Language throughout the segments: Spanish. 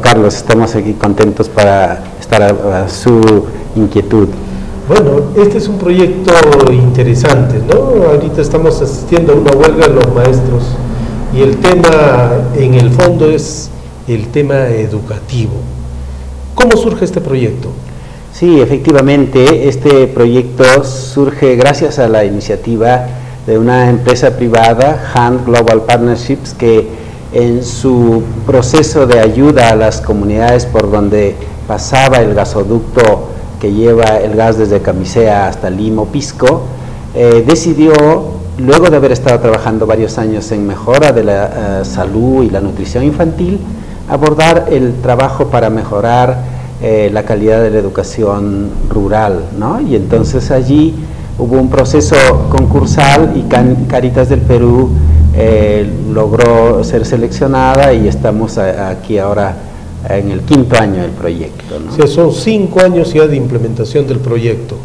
Carlos, estamos aquí contentos para estar a su inquietud. Bueno, este es un proyecto interesante, ¿no? Ahorita estamos asistiendo a una huelga de los maestros y el tema en el fondo es el tema educativo. ¿Cómo surge este proyecto? Sí, efectivamente, este proyecto surge gracias a la iniciativa de una empresa privada, Hand Global Partnerships, que en su proceso de ayuda a las comunidades por donde pasaba el gasoducto que lleva el gas desde Camisea hasta Limo, Pisco, decidió, luego de haber estado trabajando varios años en mejora de la salud y la nutrición infantil, abordar el trabajo para mejorar la calidad de la educación rural, ¿no? Y entonces allí hubo un proceso concursal y Cáritas del Perú logró ser seleccionada y estamos aquí ahora en el 5º año del proyecto, ¿no? O sea, son 5 años ya de implementación del proyecto,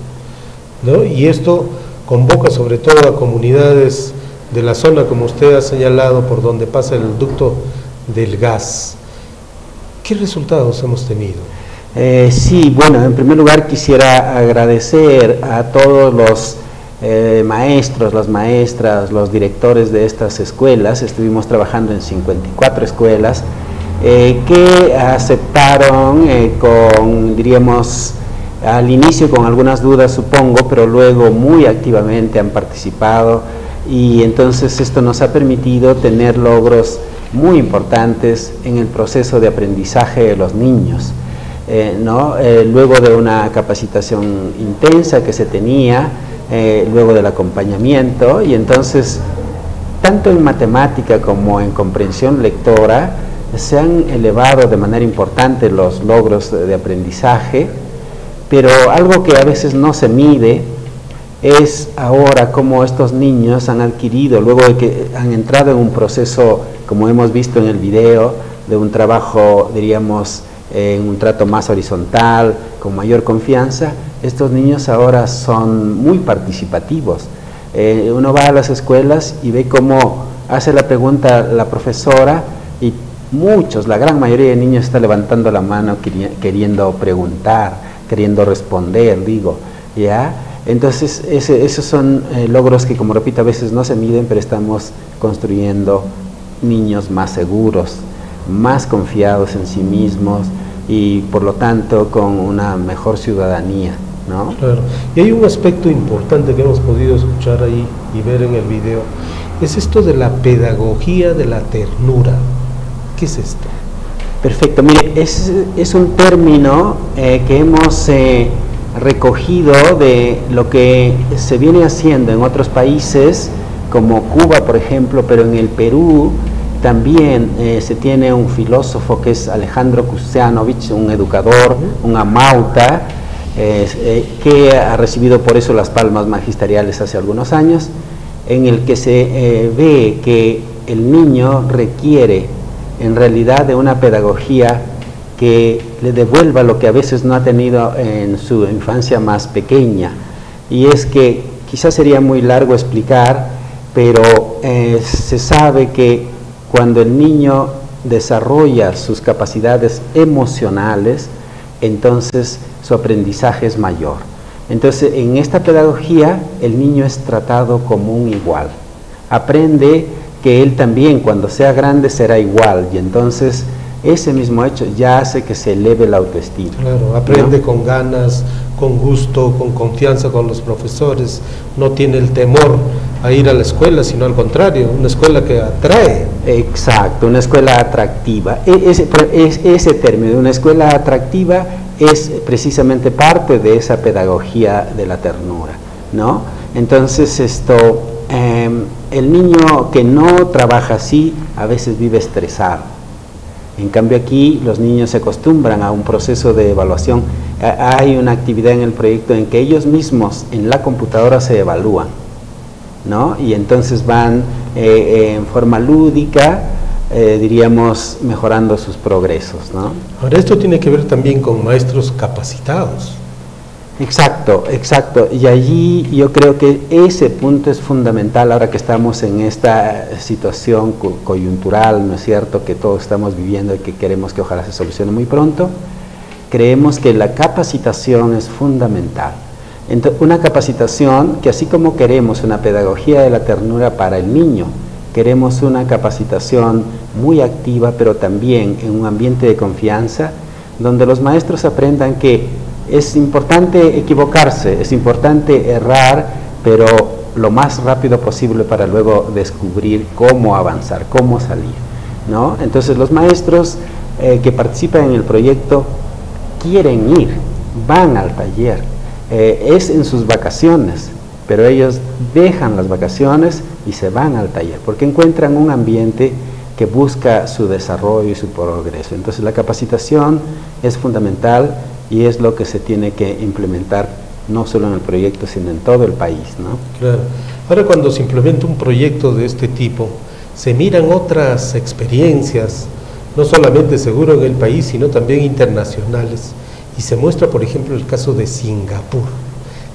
¿no? Y esto convoca sobre todo a comunidades de la zona, como usted ha señalado, por donde pasa el ducto del gas. ¿Qué resultados hemos tenido? Sí, bueno, en primer lugar quisiera agradecer a todos los maestros, las maestras, los directores de estas escuelas. Estuvimos trabajando en 54 escuelas que aceptaron diríamos, al inicio con algunas dudas supongo, pero luego muy activamente han participado, y entonces esto nos ha permitido tener logros muy importantes en el proceso de aprendizaje de los niños. Luego de una capacitación intensa que se tenía, luego del acompañamiento, y entonces tanto en matemática como en comprensión lectora se han elevado de manera importante los logros de aprendizaje, pero algo que a veces no se mide es ahora cómo estos niños han adquirido, luego de que han entrado en un proceso, como hemos visto en el video, de un trabajo, diríamos, en un trato más horizontal, con mayor confianza. Estos niños ahora son muy participativos. Uno va a las escuelas y ve cómo hace la pregunta la profesora y muchos, la gran mayoría de niños está levantando la mano queriendo preguntar, queriendo responder, digo, ¿ya? Entonces esos son logros que, como repito, a veces no se miden, pero estamos construyendo niños más seguros, más confiados en sí mismos y por lo tanto con una mejor ciudadanía, ¿no? Claro. Y hay un aspecto importante que hemos podido escuchar ahí y ver en el video, es esto de la pedagogía de la ternura. ¿Qué es esto? Perfecto, mire, es un término que hemos recogido de lo que se viene haciendo en otros países como Cuba, por ejemplo, pero en el Perú también se tiene un filósofo que es Alejandro Kusianovich, un educador, un amauta, que ha recibido por eso las palmas magisteriales hace algunos años, en el que se ve que el niño requiere en realidad de una pedagogía que le devuelva lo que a veces no ha tenido en su infancia más pequeña, y es que quizás sería muy largo explicar, pero se sabe que cuando el niño desarrolla sus capacidades emocionales, entonces su aprendizaje es mayor. Entonces, en esta pedagogía, el niño es tratado como un igual. Aprende que él también, cuando sea grande, será igual, y entonces ese mismo hecho ya hace que se eleve la autoestima. Claro, aprende, ¿no?, con ganas, con gusto, con confianza con los profesores, no tiene el temor a ir a la escuela, sino al contrario, una escuela que atrae. Exacto, una escuela atractiva. Ese término, una escuela atractiva, es precisamente parte de esa pedagogía de la ternura, ¿no? Entonces el niño que no trabaja así a veces vive estresado. En cambio aquí los niños se acostumbran a un proceso de evaluación. Hay una actividad en el proyecto en que ellos mismos en la computadora se evalúan, ¿no? Y entonces van en forma lúdica, diríamos, mejorando sus progresos, ¿no? Ahora, esto tiene que ver también con maestros capacitados. Exacto, exacto. Y allí yo creo que ese punto es fundamental ahora que estamos en esta situación coyuntural, ¿no es cierto?, que todos estamos viviendo y que queremos que ojalá se solucione muy pronto. Creemos que la capacitación es fundamental. Entonces, una capacitación que, así como queremos una pedagogía de la ternura para el niño, queremos una capacitación muy activa, pero también en un ambiente de confianza, donde los maestros aprendan que es importante equivocarse, es importante errar, pero lo más rápido posible para luego descubrir cómo avanzar, cómo salir, ¿no? Entonces los maestros que participan en el proyecto quieren ir, van al taller, es en sus vacaciones, pero ellos dejan las vacaciones y se van al taller, porque encuentran un ambiente que busca su desarrollo y su progreso. Entonces la capacitación es fundamental y es lo que se tiene que implementar no solo en el proyecto, sino en todo el país, ¿no? Claro. Ahora, cuando se implementa un proyecto de este tipo, se miran otras experiencias, no solamente seguro en el país, sino también internacionales, y se muestra, por ejemplo, el caso de Singapur.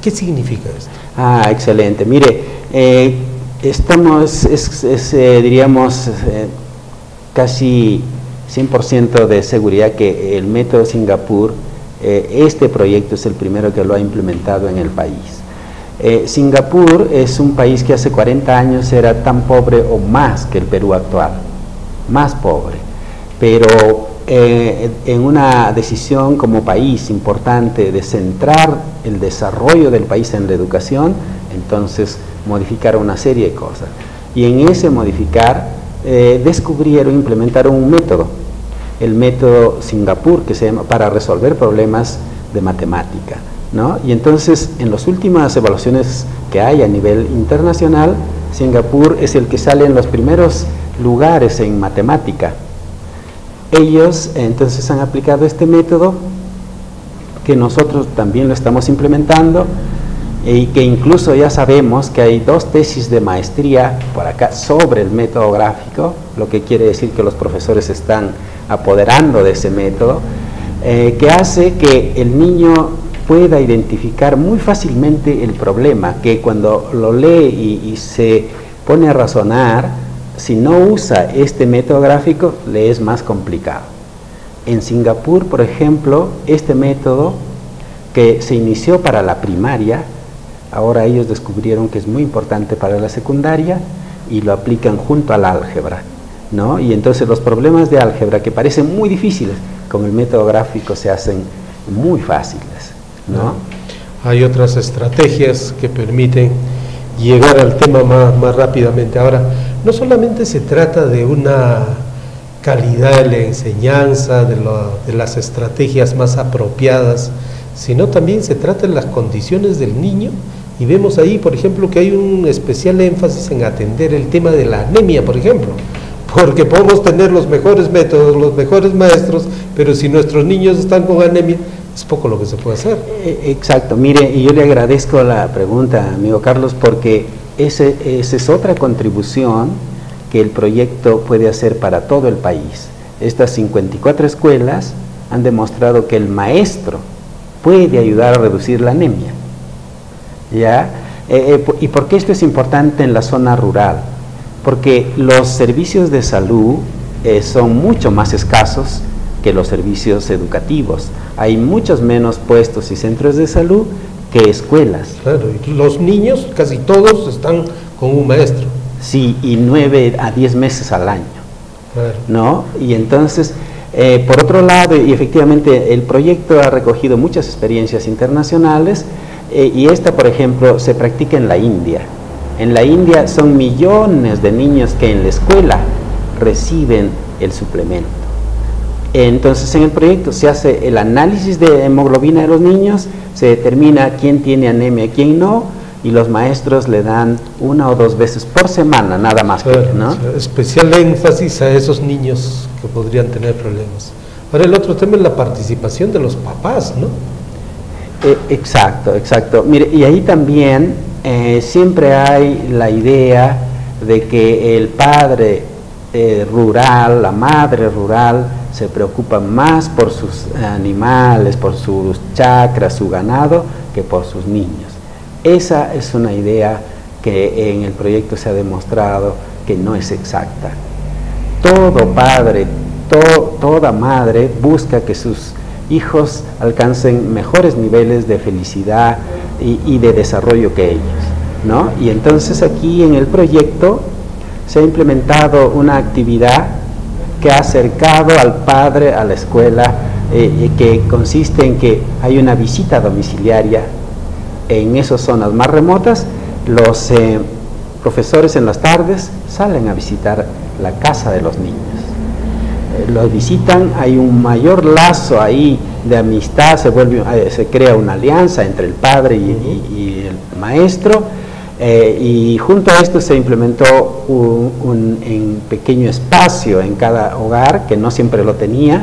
¿Qué significa esto? Ah, excelente. Mire, diríamos, casi 100% de seguridad que el método Singapur, este proyecto es el primero que lo ha implementado en el país. Singapur es un país que hace 40 años era tan pobre o más que el Perú actual, más pobre, pero en una decisión como país importante de centrar el desarrollo del país en la educación, entonces modificaron una serie de cosas, y en ese modificar descubrieron, implementaron un método, el método Singapur, que se llama para resolver problemas de matemática, ¿no? Y entonces en las últimas evaluaciones que hay a nivel internacional, Singapur es el que sale en los primeros lugares en matemática. Ellos entonces han aplicado este método, que nosotros también lo estamos implementando, y que incluso ya sabemos que hay 2 tesis de maestría por acá sobre el método gráfico, lo que quiere decir que los profesores están apoderando de ese método, que hace que el niño pueda identificar muy fácilmente el problema, que cuando lo lee y se pone a razonar, si no usa este método gráfico, le es más complicado. En Singapur, por ejemplo, este método que se inició para la primaria, ahora ellos descubrieron que es muy importante para la secundaria y lo aplican junto al álgebra, ¿no? Y entonces los problemas de álgebra que parecen muy difíciles, con el método gráfico se hacen muy fáciles, ¿no? Hay otras estrategias que permiten llegar al tema más rápidamente. Ahora, no solamente se trata de una calidad de la enseñanza, de las estrategias más apropiadas, sino también se trata de las condiciones del niño, y vemos ahí, por ejemplo, que hay un especial énfasis en atender el tema de la anemia, por ejemplo, porque podemos tener los mejores métodos, los mejores maestros, pero si nuestros niños están con anemia, es poco lo que se puede hacer. Exacto. Mire, y yo le agradezco la pregunta, amigo Carlos, porque esa es otra contribución que el proyecto puede hacer para todo el país. Estas 54 escuelas han demostrado que el maestro puede ayudar a reducir la anemia, ¿ya? ¿Y por qué esto es importante en la zona rural? Porque los servicios de salud son mucho más escasos que los servicios educativos. Hay muchos menos puestos y centros de salud que escuelas. Claro, y los niños, casi todos, están con un maestro. Sí, y 9 a 10 meses al año, claro, ¿no? Y entonces, por otro lado, y efectivamente el proyecto ha recogido muchas experiencias internacionales, y esta, por ejemplo, se practica en la India. En la India son millones de niños que en la escuela reciben el suplemento. Entonces en el proyecto se hace el análisis de hemoglobina de los niños, se determina quién tiene anemia, quién no, y los maestros le dan 1 o 2 veces por semana, nada más, claro, ¿no? Especial énfasis a esos niños que podrían tener problemas. Ahora, el otro tema es la participación de los papás, ¿no? Exacto, exacto. Mire, y ahí también siempre hay la idea de que el padre rural, la madre rural, se preocupa más por sus animales, por sus chacras, su ganado, que por sus niños. Esa es una idea que en el proyecto se ha demostrado que no es exacta. Todo padre, toda madre busca que sus hijos alcancen mejores niveles de felicidad y de desarrollo que ellos, ¿no? Y entonces aquí en el proyecto se ha implementado una actividad que ha acercado al padre a la escuela, que consiste en que hay una visita domiciliaria en esas zonas más remotas. Los profesores en las tardes salen a visitar la casa de los niños. Los visitan, hay un mayor lazo ahí de amistad, se crea una alianza entre el padre y el maestro, y junto a esto se implementó un pequeño espacio en cada hogar, que no siempre lo tenía,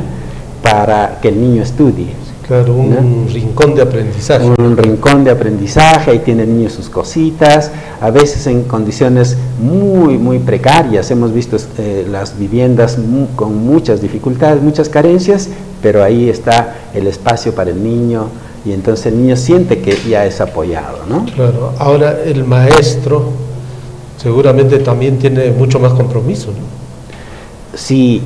para que el niño estudie. Claro, un rincón de aprendizaje. Un rincón de aprendizaje, ahí tiene el niño sus cositas, a veces en condiciones muy precarias. Hemos visto las viviendas con muchas dificultades, muchas carencias, pero ahí está el espacio para el niño, y entonces el niño siente que ya es apoyado, ¿no? Claro, ahora el maestro seguramente también tiene mucho más compromiso, ¿no? Sí,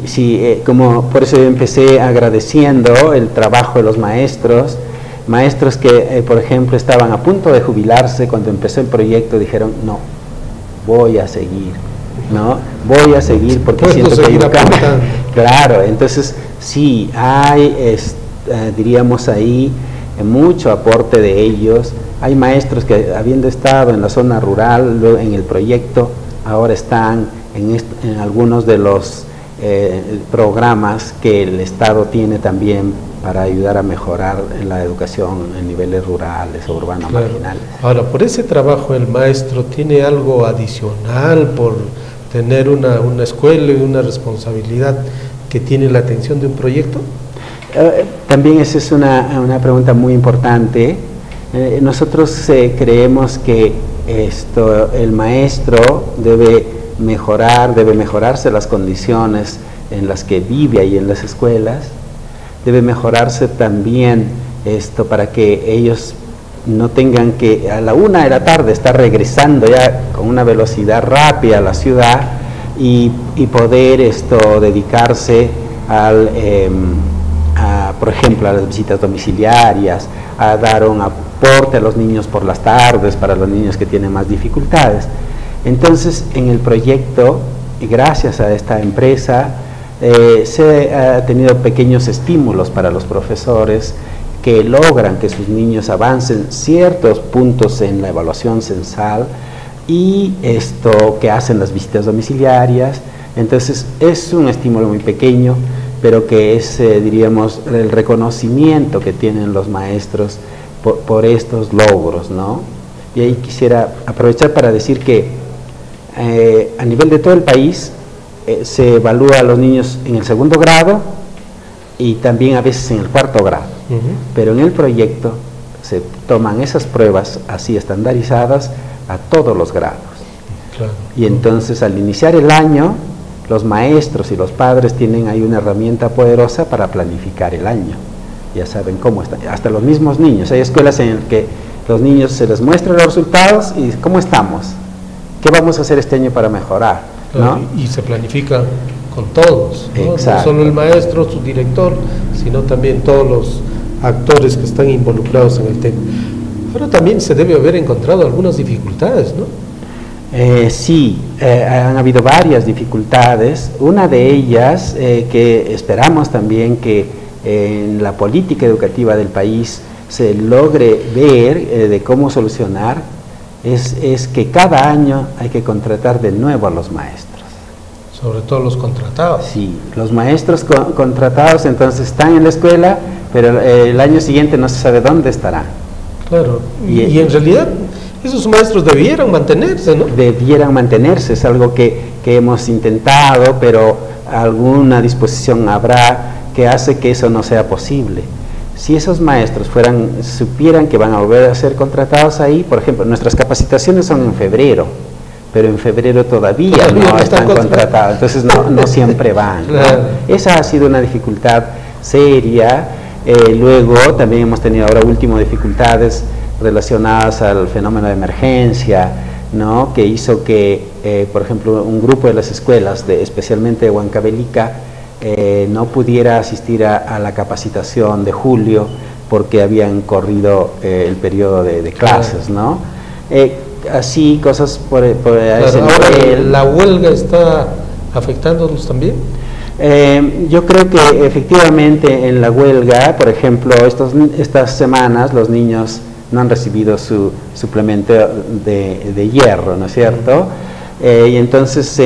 como por eso yo empecé agradeciendo el trabajo de los maestros que, por ejemplo, estaban a punto de jubilarse cuando empezó el proyecto, dijeron, no, voy a seguir, ¿no? Voy a seguir porque siento que hay un cambio. Claro, entonces sí, hay, diríamos ahí, mucho aporte de ellos. Hay maestros que, habiendo estado en la zona rural, en el proyecto, ahora están en algunos de los programas que el Estado tiene también para ayudar a mejorar la educación en niveles rurales o urbanos, claro, marginales. Ahora, por ese trabajo el maestro tiene algo adicional por tener una escuela y una responsabilidad que tiene la atención de un proyecto. También esa es una pregunta muy importante. Nosotros creemos que el maestro debe mejorarse las condiciones en las que vive ahí en las escuelas, debe mejorarse también para que ellos no tengan que a la 1 de la tarde estar regresando ya con una velocidad rápida a la ciudad y poder dedicarse por ejemplo, a las visitas domiciliarias, a dar un aporte a los niños por las tardes, para los niños que tienen más dificultades. Entonces, en el proyecto, gracias a esta empresa, se ha tenido pequeños estímulos para los profesores que logran que sus niños avancen ciertos puntos en la evaluación censal, y que hacen las visitas domiciliarias. Entonces, es un estímulo muy pequeño, pero que es, diríamos, el reconocimiento que tienen los maestros por estos logros, ¿no? Y ahí quisiera aprovechar para decir que a nivel de todo el país se evalúa a los niños en el 2º grado y también a veces en el 4º grado, pero en el proyecto se toman esas pruebas así estandarizadas a todos los grados. Claro. Y entonces, al iniciar el año, los maestros y los padres tienen ahí una herramienta poderosa para planificar el año. Ya saben cómo están, hasta los mismos niños. Hay escuelas en las que los niños se les muestran los resultados y ¿cómo estamos? ¿Qué vamos a hacer este año para mejorar? ¿No? Y se planifica con todos, ¿no? No solo el maestro, su director, sino también todos los actores que están involucrados en el tema. Ahora también se debe haber encontrado algunas dificultades, ¿no? Sí, han habido varias dificultades. Una de ellas, que esperamos también que en la política educativa del país se logre ver de cómo solucionar, es que cada año hay que contratar de nuevo a los maestros. Sobre todo los contratados. Sí, los maestros contratados entonces están en la escuela, pero el año siguiente no se sabe dónde estarán. Claro, y en realidad esos maestros debieran mantenerse, ¿no? Debieran mantenerse, es algo que hemos intentado, pero alguna disposición habrá que hace que eso no sea posible. Si esos maestros supieran que van a volver a ser contratados ahí, por ejemplo, nuestras capacitaciones son en febrero, pero en febrero todavía no están contratados, entonces no siempre van, ¿no? Claro. Esa ha sido una dificultad seria. Luego también hemos tenido ahora último dificultades relacionadas al fenómeno de emergencia, ¿no? Que hizo que, por ejemplo, un grupo de las escuelas, especialmente de Huancavelica, no pudiera asistir a la capacitación de julio porque habían corrido el periodo de clases, ¿no? Así, cosas por ese nivel. ¿La huelga está afectándonos también? Yo creo que efectivamente en la huelga, por ejemplo, estas semanas los niños no han recibido su suplemento de hierro, ¿no es cierto? Y entonces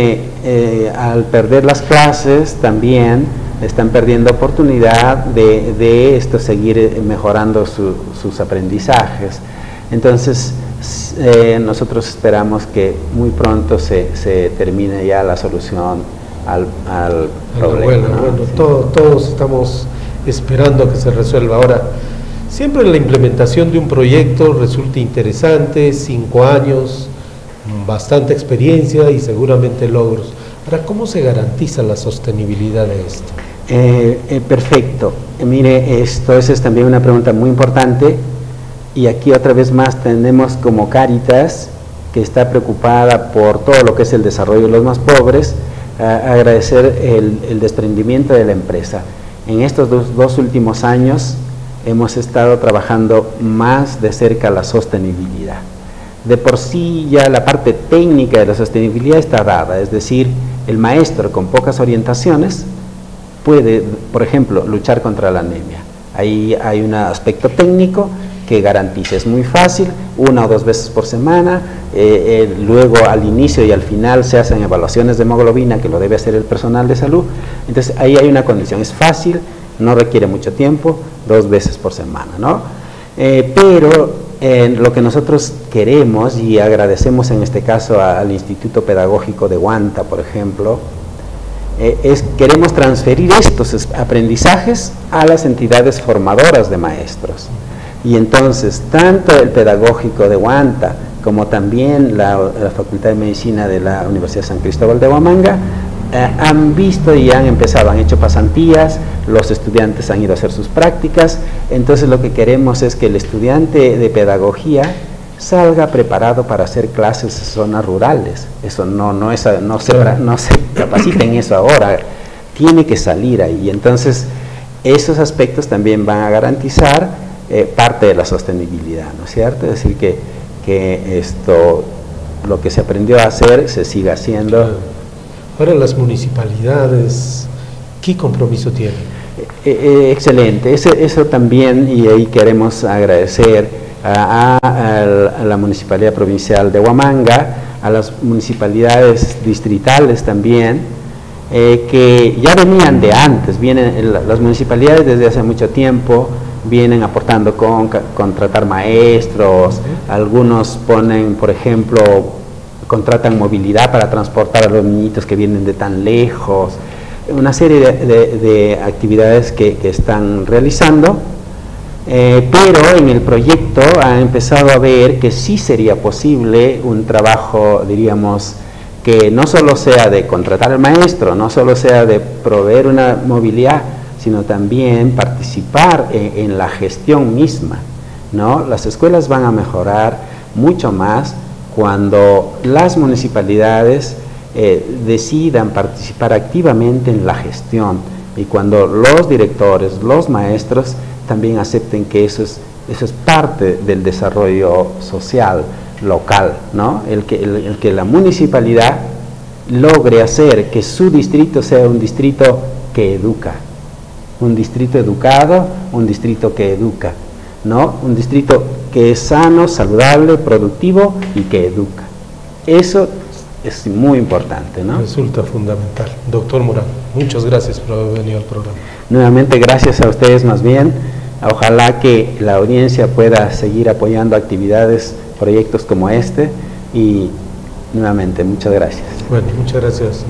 al perder las clases también están perdiendo oportunidad de seguir mejorando sus aprendizajes. Entonces nosotros esperamos que muy pronto se termine ya la solución al problema. Bueno, ¿no? bueno, Sí. todos estamos esperando que se resuelva. Ahora, siempre la implementación de un proyecto resulta interesante, 5 años, bastante experiencia y seguramente logros. Ahora, ¿cómo se garantiza la sostenibilidad de esto? Perfecto. Mire, esa es también una pregunta muy importante, y aquí otra vez más tenemos como Cáritas, que está preocupada por todo lo que es el desarrollo de los más pobres, agradecer el desprendimiento de la empresa. En estos dos últimos años hemos estado trabajando más de cerca la sostenibilidad. De por sí ya la parte técnica de la sostenibilidad está dada, es decir, el maestro con pocas orientaciones puede, por ejemplo, luchar contra la anemia. Ahí hay un aspecto técnico que garantiza, es muy fácil, 1 o 2 veces por semana, luego al inicio y al final se hacen evaluaciones de hemoglobina, que lo debe hacer el personal de salud. Entonces ahí hay una condición, es fácil, no requiere mucho tiempo, 2 veces por semana, ¿no? Pero lo que nosotros queremos, y agradecemos en este caso al Instituto Pedagógico de Huanta, por ejemplo, queremos transferir estos aprendizajes a las entidades formadoras de maestros. Y entonces, tanto el Pedagógico de Huanta, como también la Facultad de Medicina de la Universidad de San Cristóbal de Huamanga, han visto y han hecho pasantías, los estudiantes han ido a hacer sus prácticas. Entonces lo que queremos es que el estudiante de pedagogía salga preparado para hacer clases en zonas rurales. Eso no se capacita en eso ahora, tiene que salir ahí. Entonces esos aspectos también van a garantizar parte de la sostenibilidad, ¿no es cierto? Es decir, que lo que se aprendió a hacer se siga haciendo. Ahora, las municipalidades, ¿qué compromiso tienen? Excelente, eso también, y ahí queremos agradecer a la Municipalidad Provincial de Huamanga, a las municipalidades distritales también, que ya venían de antes, las municipalidades desde hace mucho tiempo vienen aportando con contratar maestros, algunos ponen, por ejemplo, contratan movilidad para transportar a los niñitos que vienen de tan lejos, una serie de actividades que están realizando, pero en el proyecto han empezado a ver que sí sería posible un trabajo, diríamos, que no solo sea de contratar al maestro, no solo sea de proveer una movilidad, sino también participar en la gestión misma, ¿no? Las escuelas van a mejorar mucho más cuando las municipalidades decidan participar activamente en la gestión, y cuando los directores, los maestros también acepten que eso es parte del desarrollo social local, ¿no? El que la municipalidad logre hacer que su distrito sea un distrito que educa, un distrito educado, un distrito que educa, ¿no? Un distrito que es sano, saludable, productivo y que educa. Eso es muy importante, ¿no? Resulta fundamental. Doctor Morán, muchas gracias por haber venido al programa. Nuevamente, gracias a ustedes más bien. Ojalá que la audiencia pueda seguir apoyando actividades, proyectos como este, y nuevamente, muchas gracias. Bueno, muchas gracias.